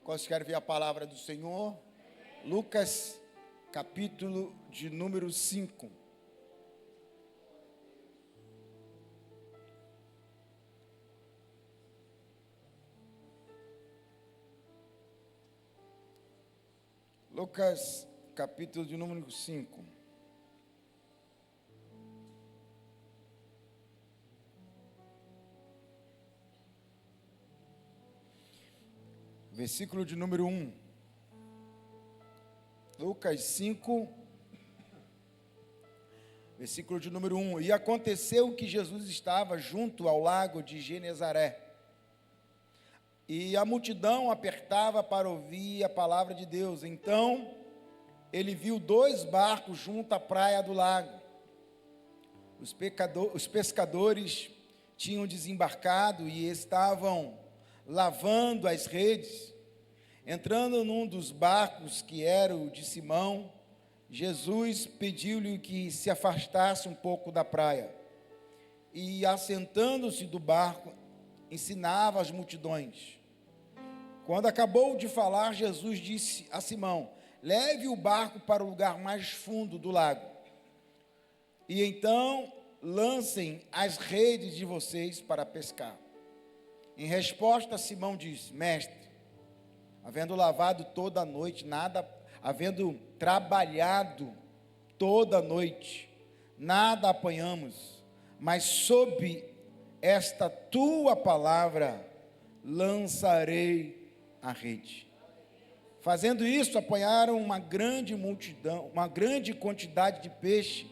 Quantos querem ver a palavra do Senhor? Lucas, capítulo de número 5. Lucas, capítulo de número 5. Versículo de número 1. Lucas 5, versículo de número 1. E aconteceu que Jesus estava junto ao lago de Genezaré, e a multidão apertava para ouvir a palavra de Deus. Então, ele viu 2 barcos junto à praia do lago. Os pescadores tinham desembarcado e estavam lavando as redes. Entrando num dos barcos, que era o de Simão, Jesus pediu-lhe que se afastasse um pouco da praia. E, assentando-se do barco, ensinava as multidões. Quando acabou de falar, Jesus disse a Simão: leve o barco para o lugar mais fundo do lago, e então lancem as redes de vocês para pescar. Em resposta, Simão disse: mestre, havendo trabalhado toda a noite, nada apanhamos, mas sob esta tua palavra lançarei a rede. Fazendo isso, apanharam uma grande quantidade de peixe,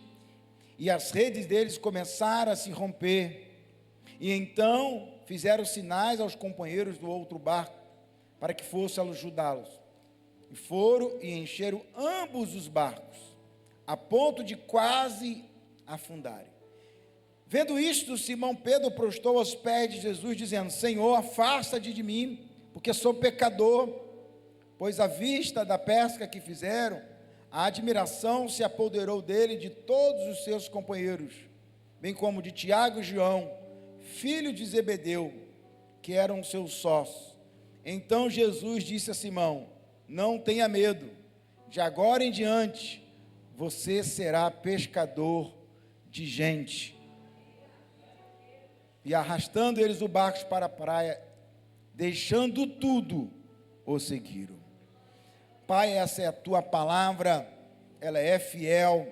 e as redes deles começaram a se romper. E então fizeram sinais aos companheiros do outro barco, para que fossem ajudá-los. E foram e encheram ambos os barcos, a ponto de quase afundarem. Vendo isto, Simão Pedro prostrou aos pés de Jesus, dizendo: Senhor, afasta-te de mim, porque sou pecador. Pois à vista da pesca que fizeram, a admiração se apoderou dele e de todos os seus companheiros, bem como de Tiago e João, filho de Zebedeu, que eram seus sócios. Então Jesus disse a Simão: não tenha medo, de agora em diante você será pescador de gente. E arrastando eles o barco para a praia, deixando tudo, o seguiram. Pai, essa é a tua palavra, ela é fiel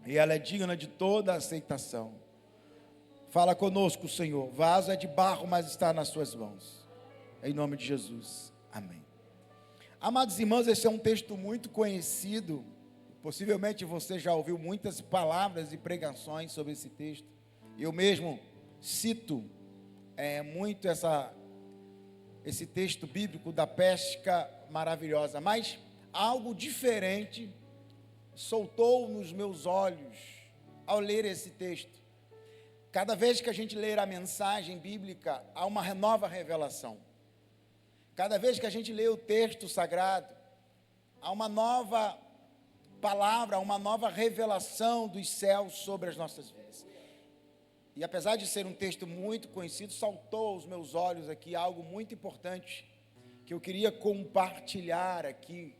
e ela é digna de toda aceitação. Fala conosco, Senhor. O vaso é de barro, mas está nas suas mãos. Em nome de Jesus, amém. Amados irmãos, esse é um texto muito conhecido. Possivelmente você já ouviu muitas palavras e pregações sobre esse texto. Eu mesmo cito muito esse texto bíblico da pesca maravilhosa. Mas algo diferente saltou nos meus olhos ao ler esse texto. Cada vez que a gente lê a mensagem bíblica, há uma nova revelação. Cada vez que a gente lê o texto sagrado, há uma nova palavra, uma nova revelação dos céus sobre as nossas vidas. E apesar de ser um texto muito conhecido, saltou aos meus olhos aqui algo muito importante que eu queria compartilhar aqui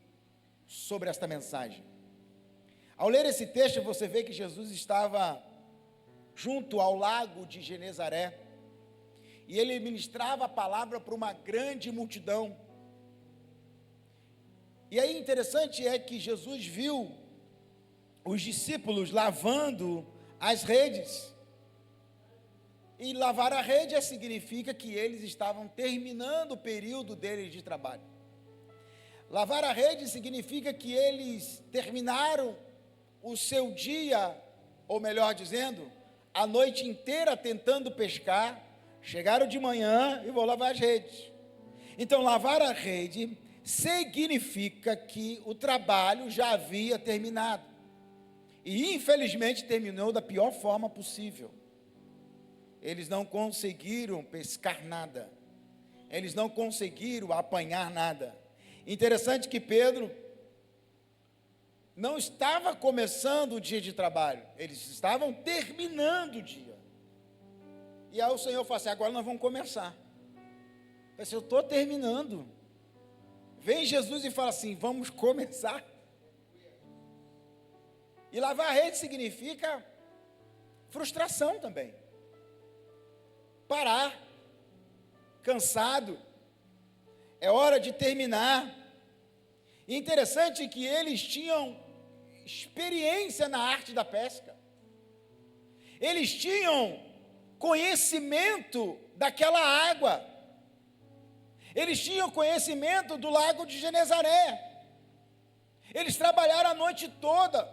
sobre esta mensagem. Ao ler esse texto, você vê que Jesus estava junto ao lago de Genezaré, e ele ministrava a palavra para uma grande multidão. E aí interessante é que Jesus viu os discípulos lavando as redes. E lavar a rede significa que eles estavam terminando o período deles de trabalho. Lavar a rede significa que eles terminaram o seu dia, ou melhor dizendo, a noite inteira tentando pescar. Chegaram de manhã e vou lavar as redes. Então, lavar a rede significa que o trabalho já havia terminado. E, infelizmente, terminou da pior forma possível. Eles não conseguiram pescar nada. Eles não conseguiram apanhar nada. Interessante que Pedro não estava começando o dia de trabalho. Eles estavam terminando o dia. E aí o Senhor falou assim: agora nós vamos começar. Eu estou terminando. Vem Jesus e fala assim: vamos começar. E lavar a rede significa frustração também. Parar, cansado, é hora de terminar. E interessante que eles tinham experiência na arte da pesca. Eles tinham conhecimento daquela água. Eles tinham conhecimento do lago de Genezaré. Eles trabalharam a noite toda.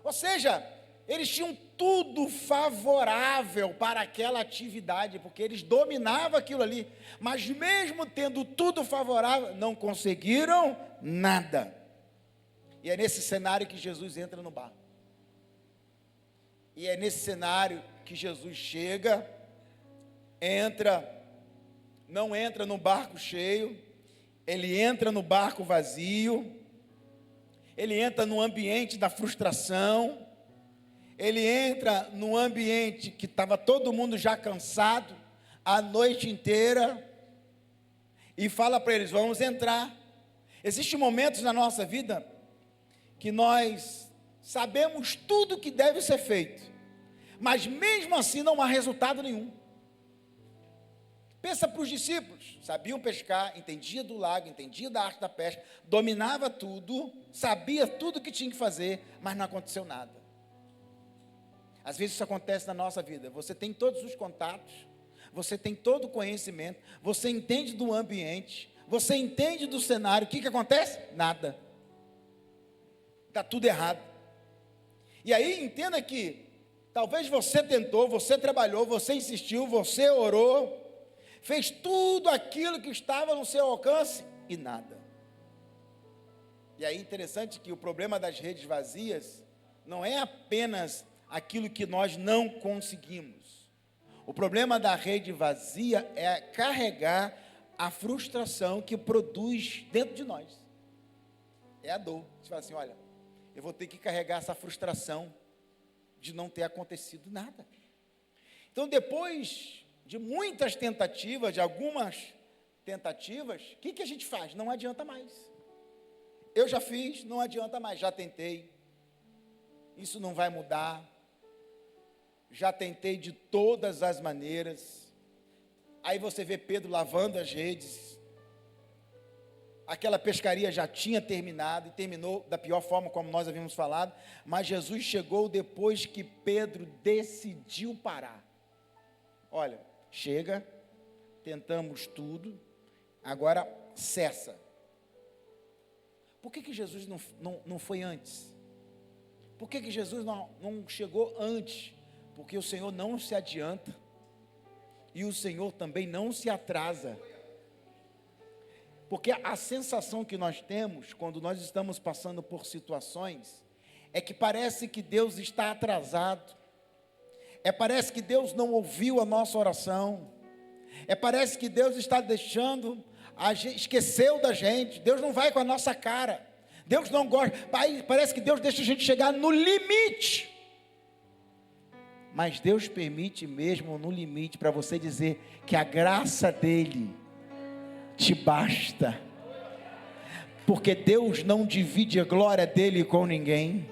Ou seja, eles tinham tudo favorável para aquela atividade, porque eles dominavam aquilo ali. Mas mesmo tendo tudo favorável, não conseguiram nada. E é nesse cenário que Jesus entra no barco. E é nesse cenário que Jesus chega, não entra no barco cheio, ele entra no barco vazio, ele entra no ambiente da frustração, ele entra no ambiente que estava todo mundo já cansado, a noite inteira, e fala para eles: vamos entrar. Existem momentos na nossa vida que nós sabemos tudo o que deve ser feito, mas mesmo assim não há resultado nenhum. Pensa para os discípulos: sabiam pescar, entendia do lago, entendia da arte da pesca, dominava tudo, sabia tudo o que tinha que fazer, mas não aconteceu nada. Às vezes isso acontece na nossa vida. Você tem todos os contatos, você tem todo o conhecimento, você entende do ambiente, você entende do cenário. O que acontece? Nada. Está tudo errado. E aí entenda que talvez você tentou, você trabalhou, você insistiu, você orou, fez tudo aquilo que estava no seu alcance e nada. E aí interessante que o problema das redes vazias não é apenas aquilo que nós não conseguimos. O problema da rede vazia é carregar a frustração que produz dentro de nós. É a dor. Você fala assim: olha, eu vou ter que carregar essa frustração de não ter acontecido nada. Então, depois de muitas tentativas, de algumas tentativas, o que a gente faz? Não adianta mais. Eu já fiz, não adianta mais. Já tentei, isso não vai mudar. Já tentei de todas as maneiras. Aí você vê Pedro lavando as redes. Aquela pescaria já tinha terminado, e terminou da pior forma, como nós havíamos falado. Mas Jesus chegou depois que Pedro decidiu parar. Olha, chega, tentamos tudo, agora cessa. Por que Jesus não foi antes? Por que Jesus não chegou antes? Porque o Senhor não se adianta, e o Senhor também não se atrasa. Porque a sensação que nós temos, quando nós estamos passando por situações, é que parece que Deus está atrasado, parece que Deus não ouviu a nossa oração, parece que Deus está deixando, esqueceu da gente, Deus não vai com a nossa cara, Deus não gosta, parece que Deus deixa a gente chegar no limite. Mas Deus permite mesmo no limite para você dizer que a graça dEle te basta. Porque Deus não divide a glória dEle com ninguém.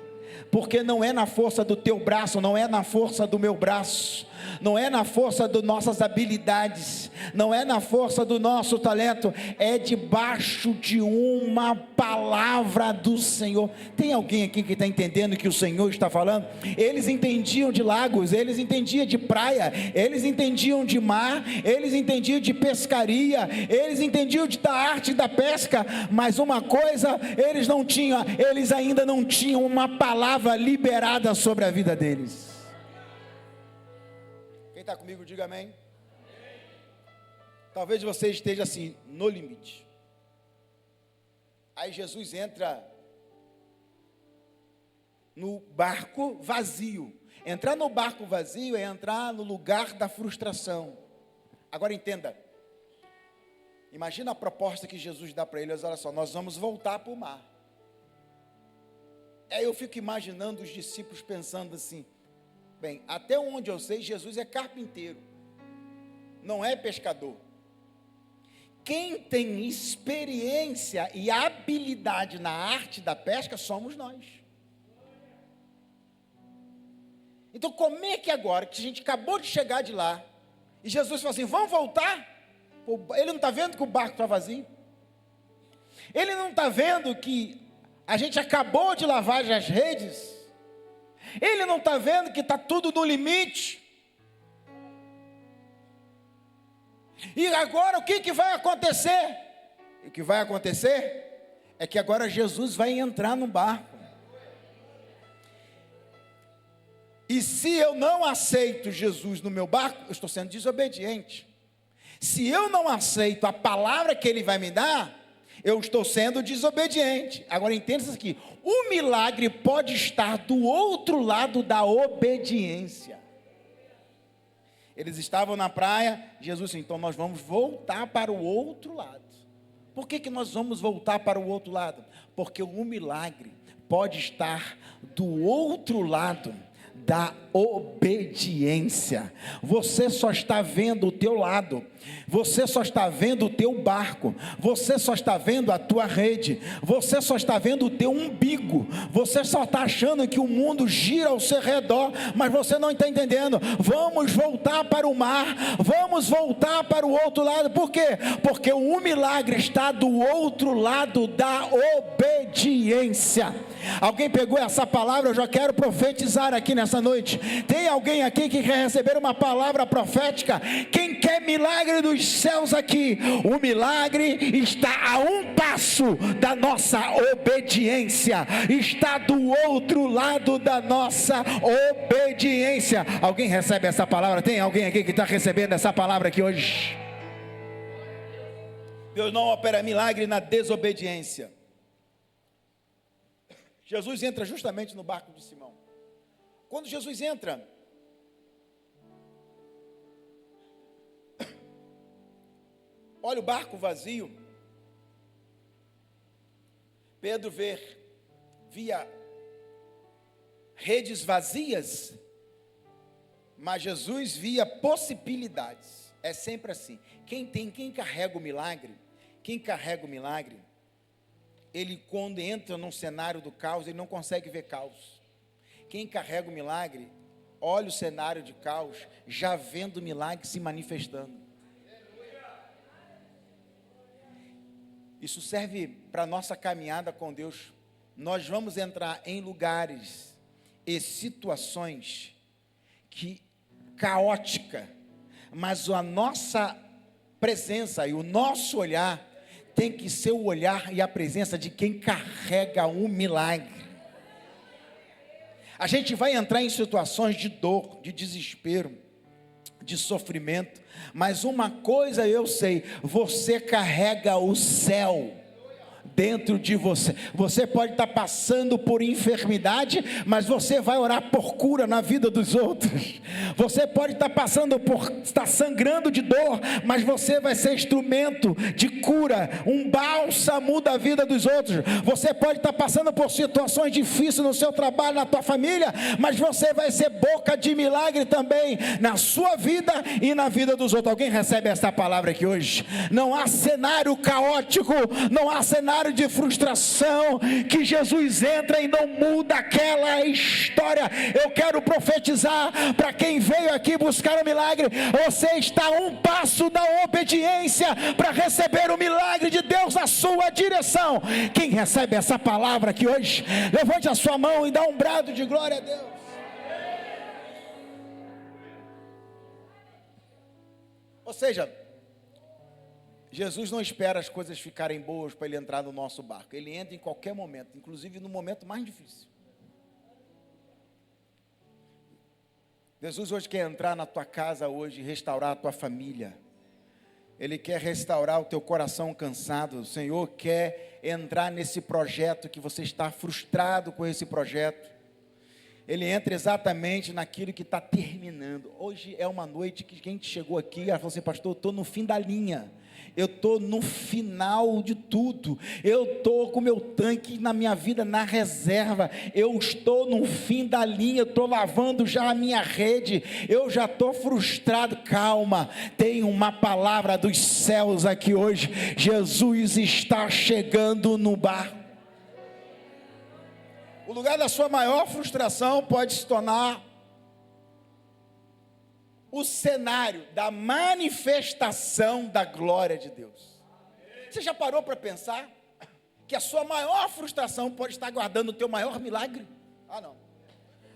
Porque não é na força do teu braço, não é na força do meu braço, não é na força das nossas habilidades, não é na força do nosso talento, é debaixo de uma palavra do Senhor. Tem alguém aqui que está entendendo o que o Senhor está falando? Eles entendiam de lagos, eles entendiam de praia, eles entendiam de mar, eles entendiam de pescaria, eles entendiam da arte da pesca, mas uma coisa eles não tinham, eles ainda não tinham uma palavra liberada sobre a vida deles. Quem está comigo, diga amém. Talvez você esteja assim, no limite. Aí Jesus entra no barco vazio. Entrar no barco vazio é entrar no lugar da frustração. Agora entenda. Imagina a proposta que Jesus dá para eles. Olha só, nós vamos voltar para o mar. Aí eu fico imaginando os discípulos pensando assim: bem, até onde eu sei, Jesus é carpinteiro, não é pescador. quem tem experiência e habilidade na arte da pesca somos nós. Então, como é que agora, que a gente acabou de chegar de lá, e Jesus falou assim, vamos voltar? Ele não está vendo que o barco está vazio? Ele não está vendo que a gente acabou de lavar as redes? Ele não está vendo que está tudo no limite? E agora o que vai acontecer? O que vai acontecer é que agora Jesus vai entrar no barco. E se eu não aceito Jesus no meu barco, eu estou sendo desobediente. Se eu não aceito a palavra que Ele vai me dar, eu estou sendo desobediente. Agora entenda isso aqui, o milagre pode estar do outro lado da obediência. Eles estavam na praia, Jesus disse, então nós vamos voltar para o outro lado. Por que nós vamos voltar para o outro lado? Porque o milagre pode estar do outro lado da obediência. Você só está vendo o teu lado, você só está vendo o teu barco, você só está vendo a tua rede, você só está vendo o teu umbigo, você só está achando que o mundo gira ao seu redor, mas você não está entendendo. Vamos voltar para o mar, vamos voltar para o outro lado. Por quê? Porque o milagre está do outro lado da obediência. Alguém pegou essa palavra? Eu já quero profetizar aqui nessa noite. Tem alguém aqui que quer receber uma palavra profética? Quem quer milagre dos céus aqui? O milagre está a um passo da nossa obediência, está do outro lado da nossa obediência. Alguém recebe essa palavra? Tem alguém aqui que está recebendo essa palavra aqui hoje? Deus não opera milagre na desobediência. Jesus entra justamente no barco de Simão. Quando Jesus entra, olha o barco vazio. Pedro via redes vazias, mas Jesus via possibilidades. É sempre assim. Quem carrega o milagre, ele quando entra num cenário do caos, ele não consegue ver caos. Quem carrega o milagre, olha o cenário de caos, já vendo o milagre se manifestando. Isso serve para a nossa caminhada com Deus. Nós vamos entrar em lugares e situações caótica, mas a nossa presença e o nosso olhar tem que ser o olhar e a presença de quem carrega um milagre. A gente vai entrar em situações de dor, de desespero, de sofrimento, mas uma coisa eu sei, você carrega o céu dentro de você. Você pode estar passando por enfermidade, mas você vai orar por cura na vida dos outros. Você pode estar estar sangrando de dor, mas você vai ser instrumento de cura, um bálsamo da vida dos outros. Você pode estar passando por situações difíceis no seu trabalho, na tua família, mas você vai ser boca de milagre também na sua vida e na vida dos outros. Alguém recebe essa palavra aqui hoje? Não há cenário caótico, não há cenário de frustração que Jesus entra e não muda aquela história. Eu quero profetizar para quem veio aqui buscar o milagre: você está a um passo da obediência para receber o milagre de Deus na sua direção. Quem recebe essa palavra aqui hoje, levante a sua mão e dá um brado de glória a Deus. Ou seja, Jesus não espera as coisas ficarem boas para ele entrar no nosso barco. Ele entra em qualquer momento, inclusive no momento mais difícil. Jesus hoje quer entrar na tua casa hoje, restaurar a tua família. Ele quer restaurar o teu coração cansado. O Senhor quer entrar nesse projeto que você está frustrado com esse projeto. Ele entra exatamente naquilo que está terminando. Hoje é uma noite que quem chegou aqui, ela falou assim: pastor, eu estou no fim da linha. eu estou no final de tudo, eu estou com meu tanque na minha vida na reserva, eu estou no fim da linha, eu estou lavando já a minha rede, eu já estou frustrado. Calma, tem uma palavra dos céus aqui hoje. Jesus está chegando no barco. O lugar da sua maior frustração pode se tornar o cenário da manifestação da glória de Deus. Você já parou para pensar que a sua maior frustração pode estar guardando o teu maior milagre? Ah, não.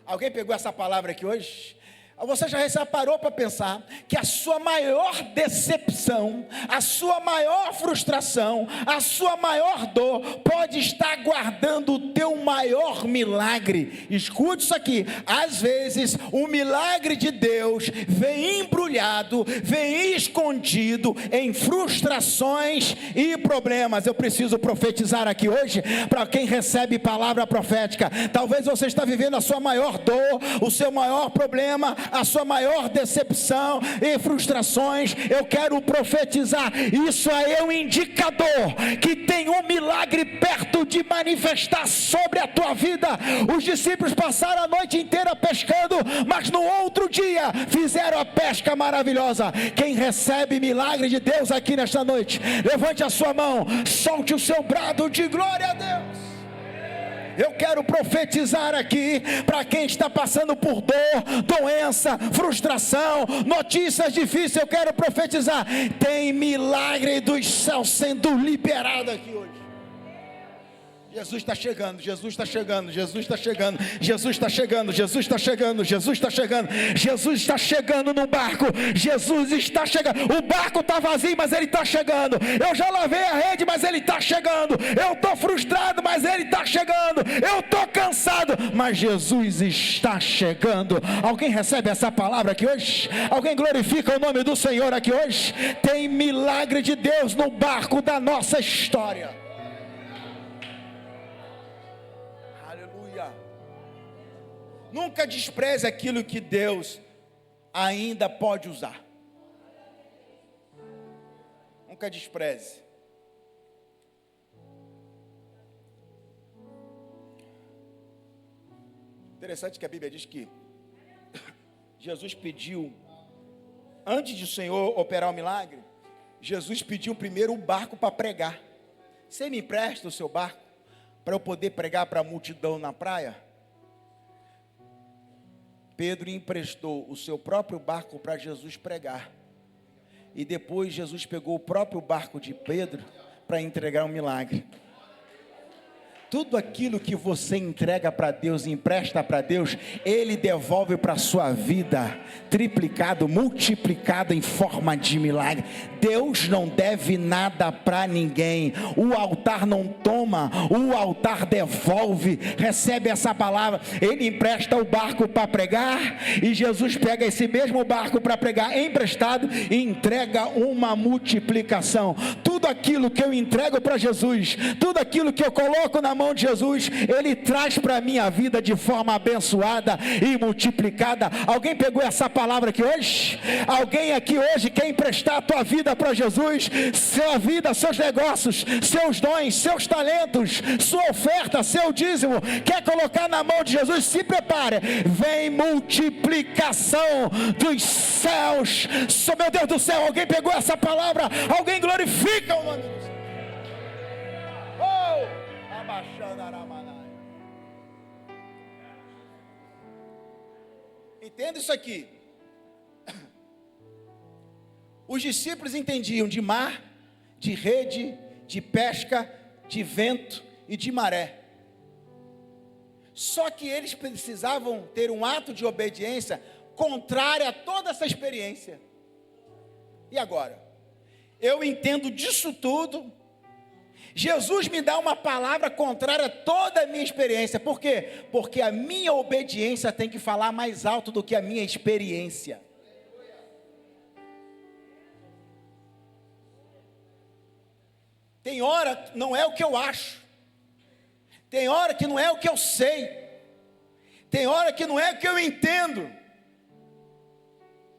Alguém pegou essa palavra aqui hoje? Você já parou para pensar que a sua maior decepção, a sua maior frustração, a sua maior dor pode estar guardando o teu maior milagre? Escute isso aqui: às vezes o milagre de Deus vem embrulhado, vem escondido em frustrações e problemas. Eu preciso profetizar aqui hoje para quem recebe palavra profética. Talvez você está vivendo a sua maior dor, o seu maior problema, a sua maior decepção e frustrações. Eu quero profetizar: isso aí é um indicador que tem um milagre perto de manifestar sobre a tua vida. Os discípulos passaram a noite inteira pescando, mas no outro dia fizeram a pesca maravilhosa. Quem recebe milagre de Deus aqui nesta noite, levante a sua mão, solte o seu brado de glória a Deus. Eu quero profetizar aqui para quem está passando por dor, doença, frustração, notícias difíceis. Eu quero profetizar: tem milagre dos céus sendo liberado aqui hoje. Jesus está chegando, Jesus está chegando, Jesus está chegando, Jesus está chegando, Jesus está chegando, Jesus está chegando, Jesus está chegando no barco, Jesus está chegando. O barco está vazio, mas Ele está chegando. Eu já lavei a rede, mas Ele está chegando. Eu estou frustrado, mas Ele está chegando. Eu estou cansado, mas Jesus está chegando. Alguém recebe essa palavra aqui hoje? Alguém glorifica o nome do Senhor aqui hoje? Tem milagre de Deus no barco da nossa história. Nunca despreze aquilo que Deus ainda pode usar. Nunca despreze. Interessante que a Bíblia diz que Jesus pediu, antes de o Senhor operar o milagre, Jesus pediu primeiro um barco para pregar. Você me empresta o seu barco para eu poder pregar para a multidão na praia? Pedro emprestou o seu próprio barco para Jesus pregar. E depois Jesus pegou o próprio barco de Pedro para entregar um milagre. Tudo aquilo que você entrega para Deus, empresta para Deus, Ele devolve para a sua vida, triplicado, multiplicado em forma de milagre. Deus não deve nada para ninguém. O altar não toma, o altar devolve. Recebe essa palavra. Ele empresta o barco para pregar, e Jesus pega esse mesmo barco para pregar emprestado e entrega uma multiplicação. Tudo aquilo que eu entrego para Jesus, tudo aquilo que eu coloco na mão de Jesus, Ele traz para a minha vida de forma abençoada e multiplicada. Alguém pegou essa palavra aqui hoje? Alguém aqui hoje quer emprestar a tua vida para Jesus? Sua vida, seus negócios, seus dons, seus talentos, sua oferta, seu dízimo, quer colocar na mão de Jesus? Se prepare, vem multiplicação dos céus. Meu Deus do céu, alguém pegou essa palavra? Alguém glorifica o nome do Senhor. Entenda isso aqui. Os discípulos entendiam de mar, de rede, de pesca, de vento e de maré. Só que eles precisavam ter um ato de obediência contrário a toda essa experiência. E agora? Eu entendo disso tudo. Jesus me dá uma palavra contrária a toda a minha experiência. Por quê? Porque a minha obediência tem que falar mais alto do que a minha experiência. Tem hora que não é o que eu acho. Tem hora que não é o que eu sei. Tem hora que não é o que eu entendo.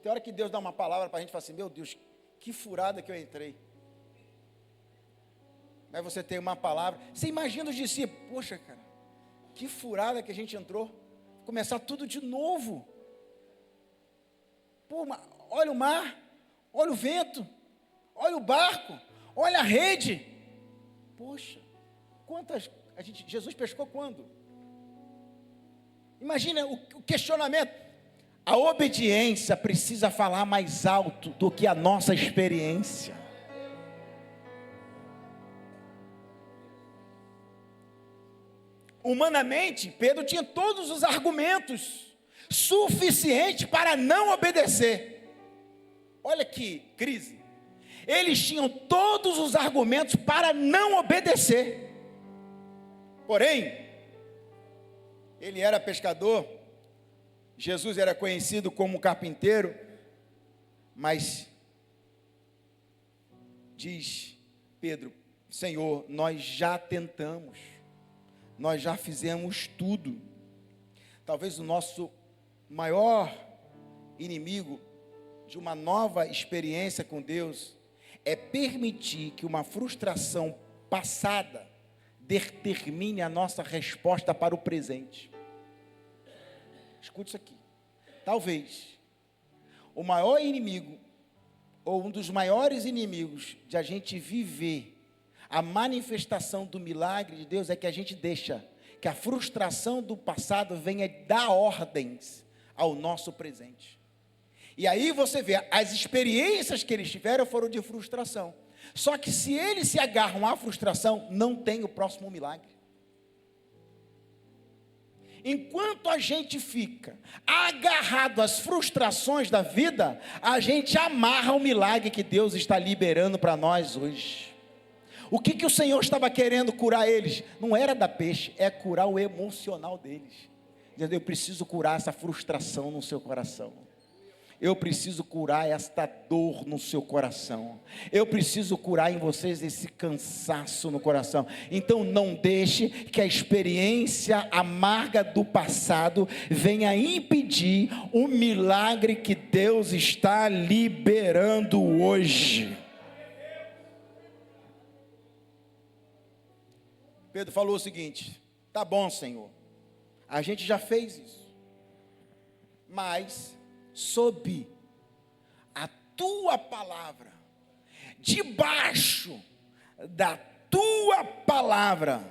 Tem hora que Deus dá uma palavra para a gente e fala assim: meu Deus, que furada que eu entrei. Aí você tem uma palavra. Você imagina os discípulos, poxa, cara, que furada que a gente entrou. Começar tudo de novo. Pô, olha o mar, olha o vento, olha o barco, olha a rede. Poxa, Jesus pescou quando? Imagina o questionamento. A obediência precisa falar mais alto do que a nossa experiência. Humanamente, Pedro tinha todos os argumentos suficientes para não obedecer. Olha que crise. Eles tinham todos os argumentos para não obedecer. Porém, ele era pescador, Jesus era conhecido como carpinteiro, mas diz Pedro: Senhor, nós já tentamos, nós já fizemos tudo. Talvez o nosso maior inimigo de uma nova experiência com Deus é permitir que uma frustração passada determine a nossa resposta para o presente. Escute isso aqui. Talvez o maior inimigo, ou um dos maiores inimigos de a gente viver a manifestação do milagre de Deus, é que a gente deixa que a frustração do passado venha dar ordens ao nosso presente. E aí você vê, as experiências que eles tiveram foram de frustração. Só que se eles se agarram à frustração, não tem o próximo milagre. Enquanto a gente fica agarrado às frustrações da vida, a gente amarra o milagre que Deus está liberando para nós hoje. O que o Senhor estava querendo curar eles? Não era da peixe, é curar o emocional deles. Dizendo, eu preciso curar essa frustração no seu coração. Eu preciso curar esta dor no seu coração. Eu preciso curar em vocês esse cansaço no coração. Então não deixe que a experiência amarga do passado venha impedir o milagre que Deus está liberando hoje. Pedro falou o seguinte: tá bom, Senhor, a gente já fez isso, mas sob a tua palavra, debaixo da tua palavra,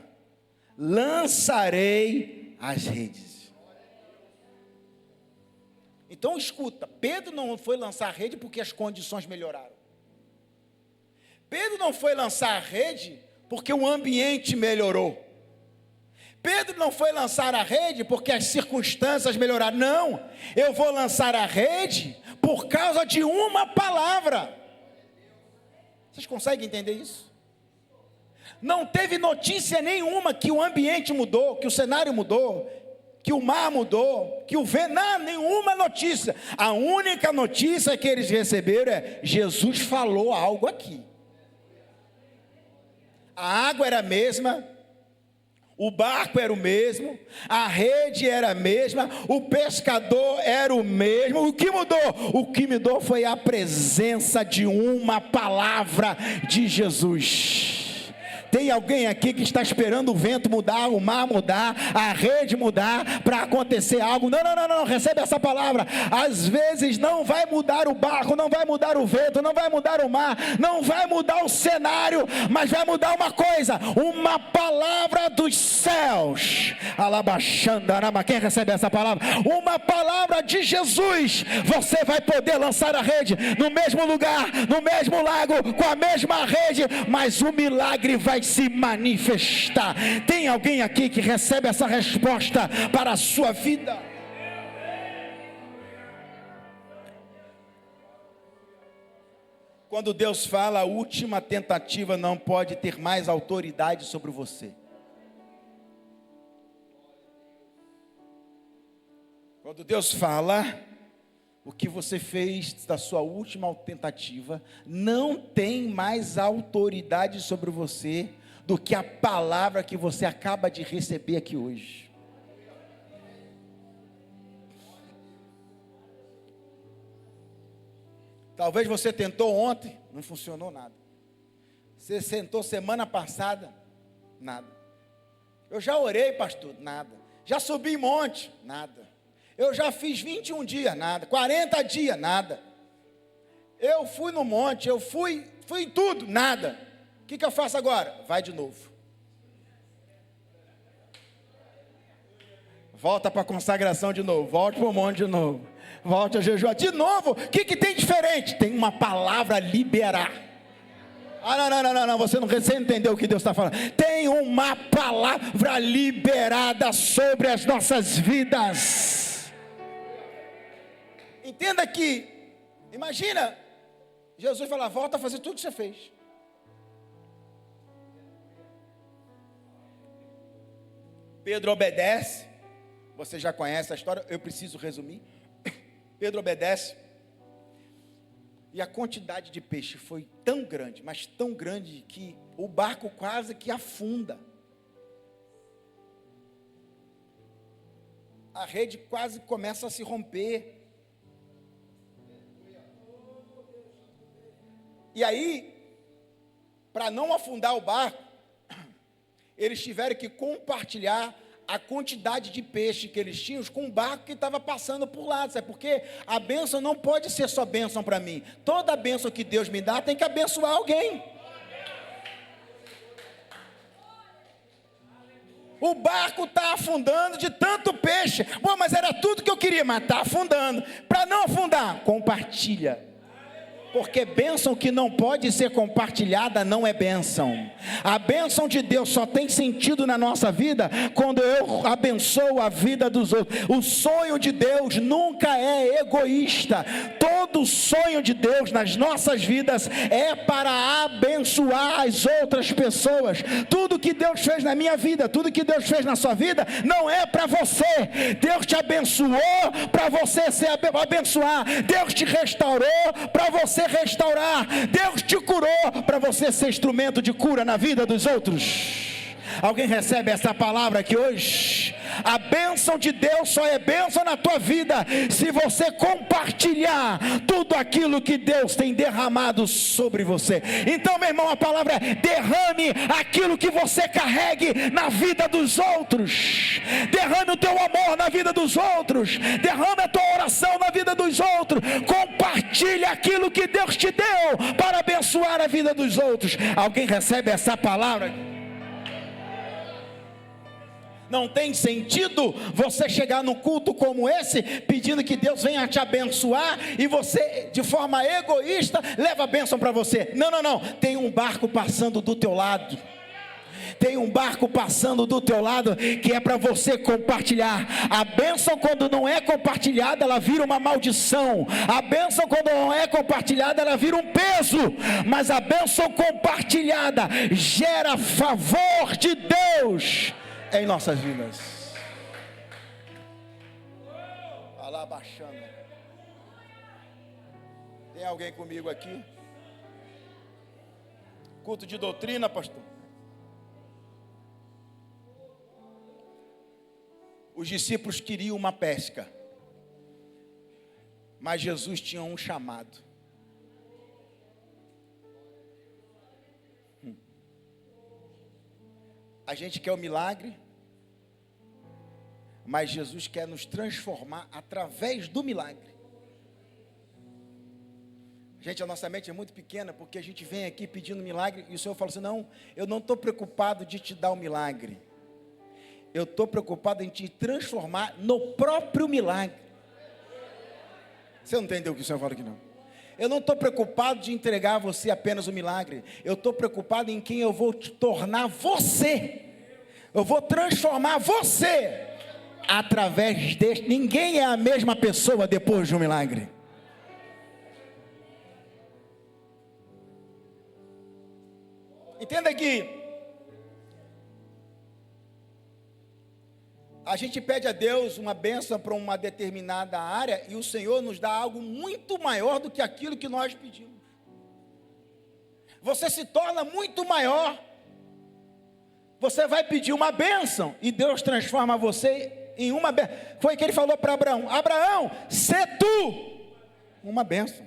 lançarei as redes. Então escuta, Pedro não foi lançar a rede porque as condições melhoraram. Pedro não foi lançar a rede porque o ambiente melhorou. Pedro não foi lançar a rede porque as circunstâncias melhoraram. Não, eu vou lançar a rede por causa de uma palavra. Vocês conseguem entender isso? Não teve notícia nenhuma que o ambiente mudou, que o cenário mudou, que o mar mudou, que o vento, não, nenhuma notícia. A única notícia que eles receberam é: Jesus falou algo aqui. A água era a mesma, o barco era o mesmo, a rede era a mesma, o pescador era o mesmo. O que mudou? O que mudou foi a presença de uma palavra de Jesus. Tem alguém aqui que está esperando o vento mudar, o mar mudar, a rede mudar, para acontecer algo? Não, recebe essa palavra. Às vezes não vai mudar o barco, não vai mudar o vento, não vai mudar o mar, não vai mudar o cenário, mas vai mudar uma coisa: uma palavra dos céus. Alabaxandarama, quem recebe essa palavra? Uma palavra de Jesus. Você vai poder lançar a rede no mesmo lugar, no mesmo lago, com a mesma rede, mas o milagre vai se manifestar. Tem alguém aqui que recebe essa resposta para a sua vida? Quando Deus fala, a última tentativa não pode ter mais autoridade sobre você. Quando Deus fala, o que você fez da sua última tentativa não tem mais autoridade sobre você do que a palavra que você acaba de receber aqui hoje. Talvez você tentou ontem, não funcionou nada. Você sentou semana passada? Nada. Eu já orei, pastor? Nada. Já subi monte? Nada. Eu já fiz 21 dias? Nada. 40 dias? Nada. Eu fui no monte, eu fui em tudo? Nada. O que eu faço agora? Vai de novo. Volta para a consagração de novo. Volte para o monte de novo. Volte a jejuar de novo. O que tem diferente? Tem uma palavra a liberar. Não, você não entendeu o que Deus está falando. Tem uma palavra liberada sobre as nossas vidas. Entenda que, imagina, Jesus falar, volta a fazer tudo que você fez. Pedro obedece. Você já conhece a história, eu preciso resumir. Pedro obedece. E a quantidade de peixe foi tão grande, mas tão grande, que o barco quase que afunda. A rede quase começa a se romper. E aí, para não afundar o barco, eles tiveram que compartilhar a quantidade de peixe que eles tinham com o barco que estava passando por lá. Sabe? Porque a bênção não pode ser só bênção para mim. Toda bênção que Deus me dá tem que abençoar alguém. O barco está afundando de tanto peixe. Bom, mas era tudo que eu queria, mas está afundando. Para não afundar, compartilha. Porque bênção que não pode ser compartilhada não é bênção. A bênção de Deus só tem sentido na nossa vida quando eu abençoo a vida dos outros. O sonho de Deus nunca é egoísta. Todo sonho de Deus nas nossas vidas é para abençoar as outras pessoas. Tudo que Deus fez na minha vida, tudo que Deus fez na sua vida, não é para você. Deus te abençoou para você ser abençoar. Deus te restaurou para você restaurar. Deus te curou para você ser instrumento de cura na vida dos outros. Alguém recebe essa palavra aqui hoje? A bênção de Deus só é bênção na tua vida se você compartilhar tudo aquilo que Deus tem derramado sobre você. Então, meu irmão, a palavra é: derrame aquilo que você carregue na vida dos outros. Derrame o teu amor na vida dos outros. Derrame a tua oração na vida dos outros. Compartilhe aquilo que Deus te deu para abençoar a vida dos outros. Alguém recebe essa palavra? Não tem sentido você chegar num culto como esse, pedindo que Deus venha te abençoar, e você, de forma egoísta, leva a bênção para você. Não, tem um barco passando do teu lado. Tem um barco passando do teu lado que é para você compartilhar. A bênção, quando não é compartilhada, ela vira uma maldição. A bênção, quando não é compartilhada, ela vira um peso. Mas a bênção compartilhada gera favor de Deus em nossas vidas. Alá baixando. Tem alguém comigo aqui? Culto de doutrina, pastor. Os discípulos queriam uma pesca, mas Jesus tinha um chamado. A gente quer o milagre, mas Jesus quer nos transformar através do milagre. Gente, a nossa mente é muito pequena, porque a gente vem aqui pedindo milagre, e o Senhor fala assim: não, eu não estou preocupado de te dar o milagre, eu estou preocupado em te transformar no próprio milagre. Você não entendeu o que o Senhor fala aqui, não? Eu não estou preocupado de entregar a você apenas o milagre. Eu estou preocupado em quem eu vou te tornar você. Eu vou transformar você através deste. Ninguém é a mesma pessoa depois de um milagre. Entenda que a gente pede a Deus uma bênção para uma determinada área, e o Senhor nos dá algo muito maior do que aquilo que nós pedimos. Você se torna muito maior. Você vai pedir uma bênção e Deus transforma você em uma bênção. Foi o que ele falou para Abraão: Abraão, sê tu uma bênção.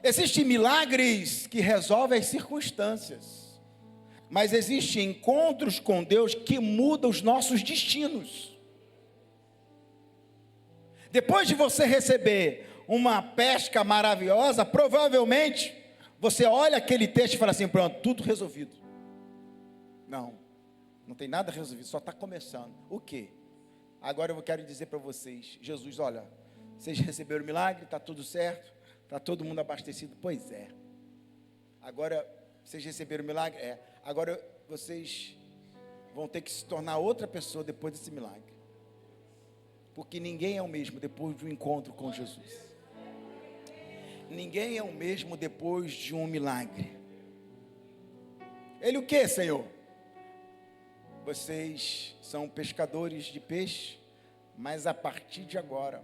Existem milagres que resolvem as circunstâncias, mas existem encontros com Deus que mudam os nossos destinos. Depois de você receber uma pesca maravilhosa, provavelmente você olha aquele texto e fala assim: pronto, tudo resolvido. Não, não tem nada resolvido, só está começando. O quê? Agora eu quero dizer para vocês: Jesus, olha, vocês receberam o milagre, está tudo certo, está todo mundo abastecido. Pois é. Agora vocês receberam o milagre? É. Agora vocês vão ter que se tornar outra pessoa depois desse milagre, porque ninguém é o mesmo depois do encontro com Jesus. Ninguém é o mesmo depois de um milagre. Ele o que, Senhor? Vocês são pescadores de peixe, mas a partir de agora,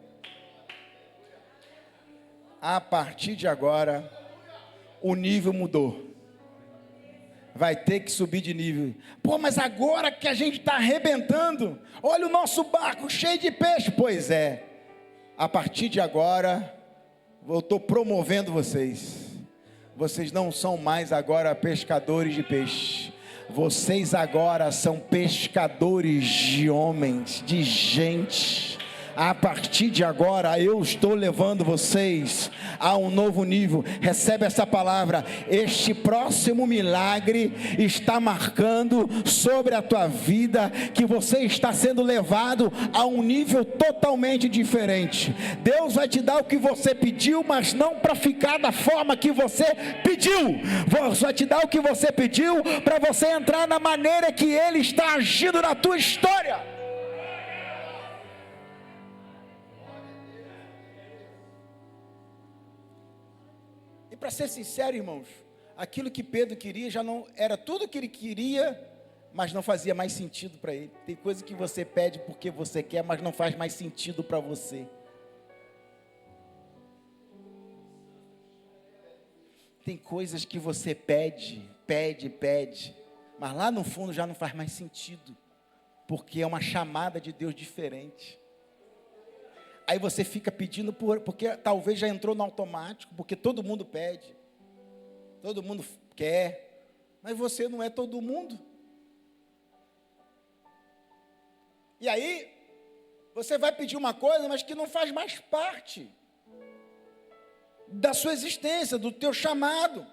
o nível mudou. Vai ter que subir de nível. Pô, mas agora que a gente está arrebentando, olha o nosso barco cheio de peixe. Pois é, a partir de agora, eu estou promovendo vocês. Vocês não são mais agora pescadores de peixe. Vocês agora são pescadores de homens, de gente. A partir de agora eu estou levando vocês a um novo nível. Recebe essa palavra. Este próximo milagre está marcando sobre a tua vida que você está sendo levado a um nível totalmente diferente. Deus vai te dar o que você pediu, mas não para ficar da forma que você pediu. Deus vai te dar o que você pediu para você entrar na maneira que Ele está agindo na tua história. E para ser sincero, irmãos, aquilo que Pedro queria já não era tudo que ele queria, mas não fazia mais sentido para ele. Tem coisa que você pede porque você quer, mas não faz mais sentido para você. Tem coisas que você pede, mas lá no fundo já não faz mais sentido, porque é uma chamada de Deus diferente. Aí você fica pedindo porque talvez já entrou no automático, porque todo mundo pede, todo mundo quer, mas você não é todo mundo. E aí, você vai pedir uma coisa, mas que não faz mais parte da sua existência, do teu chamado.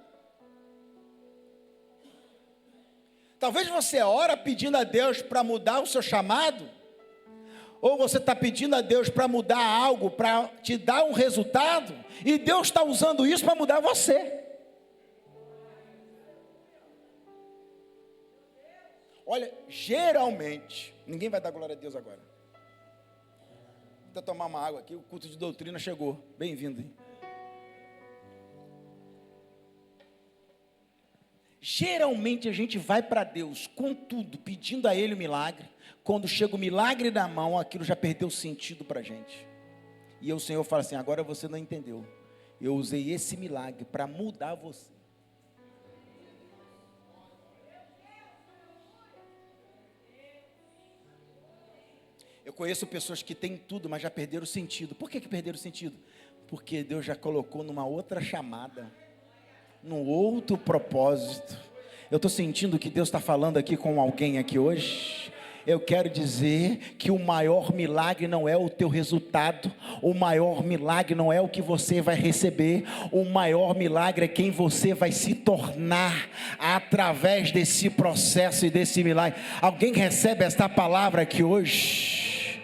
Talvez você ora pedindo a Deus para mudar o seu chamado, ou você está pedindo a Deus para mudar algo, para te dar um resultado, e Deus está usando isso para mudar você. Olha, geralmente, ninguém vai dar glória a Deus agora. Vou tomar uma água aqui, o culto de doutrina chegou. Bem-vindo. Geralmente a gente vai para Deus com tudo, pedindo a Ele o milagre. Quando chega o milagre na mão, aquilo já perdeu sentido para a gente. E o Senhor fala assim: agora você não entendeu. Eu usei esse milagre para mudar você. Eu conheço pessoas que têm tudo, mas já perderam o sentido. Por que perderam o sentido? Porque Deus já colocou numa outra chamada, num outro propósito. Eu estou sentindo que Deus está falando aqui com alguém aqui hoje. Eu quero dizer que o maior milagre não é o teu resultado, o maior milagre não é o que você vai receber, o maior milagre é quem você vai se tornar através desse processo e desse milagre. Alguém recebe esta palavra aqui hoje?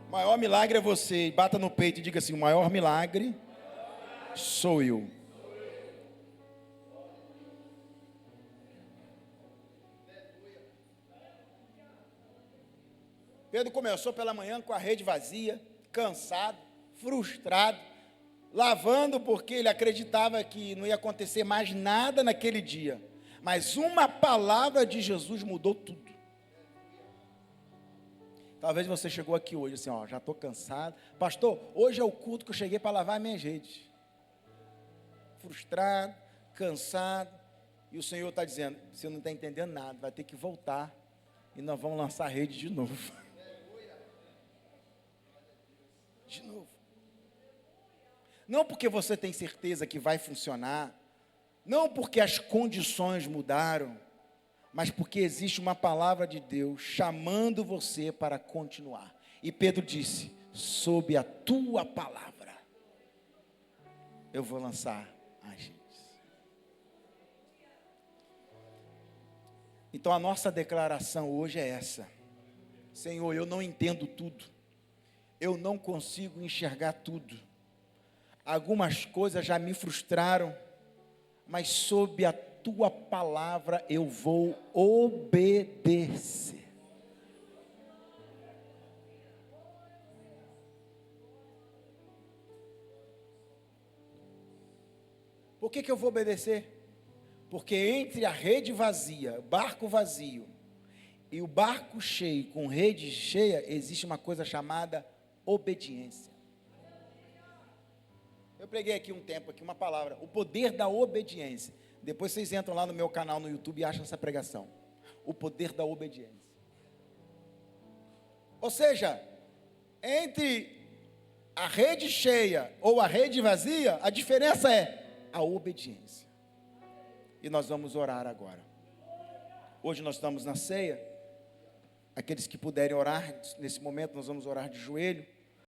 O maior milagre é você. Bata no peito e diga assim: o maior milagre sou eu. Pedro começou pela manhã com a rede vazia, cansado, frustrado, lavando porque ele acreditava que não ia acontecer mais nada naquele dia. Mas uma palavra de Jesus mudou tudo. Talvez você chegou aqui hoje assim: ó, já estou cansado. Pastor, hoje é o culto que eu cheguei para lavar minhas redes. Frustrado, cansado. E o Senhor está dizendo: você não está entendendo nada, vai ter que voltar. E nós vamos lançar a rede de novo. De novo. não porque você tem certeza que vai funcionar, não porque as condições mudaram, mas porque existe uma palavra de Deus chamando você para continuar. E Pedro disse: sob a tua palavra, eu vou lançar as redes. Então a nossa declaração hoje é essa: Senhor, eu não entendo tudo, eu não consigo enxergar tudo, algumas coisas já me frustraram, mas sob a tua palavra eu vou obedecer. Por que eu vou obedecer? Porque entre a rede vazia, barco vazio, e o barco cheio, com rede cheia, existe uma coisa chamada obediência. Eu preguei aqui um tempo, aqui uma palavra, o poder da obediência. Depois vocês entram lá no meu canal no YouTube e acham essa pregação. O poder da obediência. Ou seja, entre a rede cheia ou a rede vazia, a diferença é a obediência. E nós vamos orar agora. Hoje nós estamos na ceia. Aqueles que puderem orar nesse momento, nós vamos orar de joelho.